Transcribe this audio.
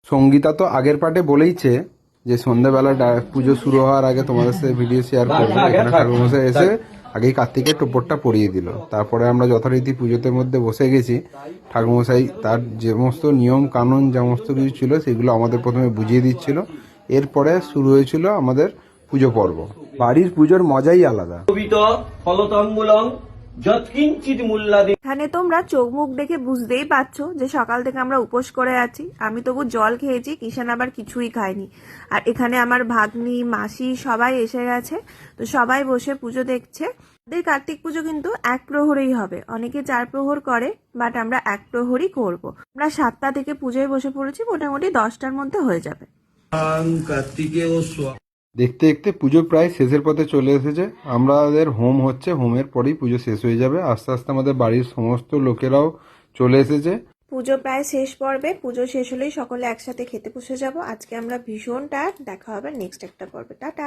সঙ্গীতা তো আগের পার্টে বলেইছে যে সন্ধ্যাবেলা পুজো শুরু হওয়ার আগে তোমাদের সাথে ভিডিও শেয়ার করবো। এখানে ঠাকুরমশাই এসে আগেই কার্তিকের টোপরটা পরিয়ে দিল। তারপরে আমরা যথারীতি পুজোতে মধ্যে বসে গেছি। ঠাকুরমশাই তার যে সমস্ত নিয়ম কানুন সমস্ত কিছু ছিল সেগুলো আমাদের প্রথমে বুঝিয়ে দিচ্ছিল। এরপরে শুরু হয়েছিল আমাদের পুজো পর্ব। বাড়ির পুজোর মজাই আলাদা। এখানে তোমরা চোখ মুখ দেখে বুঝতেই পারছো যে সকাল থেকে আমরা উপোস করে আছি। আমি তবু জল খেয়েছি, কিষান আবার কিছুই খায়নি। আর এখানে আমার ভাগ্নি মাসি সবাই এসে গেছে, তো সবাই বসে পুজো দেখছে। আমাদের কার্তিক পুজো কিন্তু 1 প্রহরেই হবে, অনেকে 4 প্রহর করে, বাট আমরা 1 প্রহরই করব। আমরা 7টা থেকে পুজোয় বসে পড়েছি, মোটামুটি 10টার মধ্যে হয়ে যাবে। দেখতে দেখতে পুজো প্রায় শেষের পথে চলে এসেছে। আমাদের হোম হচ্ছে, হোমের পরেই পুজো শেষ হয়ে যাবে। আস্তে আস্তে আমাদের বাড়ির সমস্ত লোকেরাও চলে এসেছে। পুজো প্রায় শেষ পর্বে, পুজো শেষ হলেই সকলে একসাথে খেতে বসে যাব। আজকে আমরা ভীষণ টায়ার্ড, দেখা হবে নেক্সট একটা পর্বে। টাটা।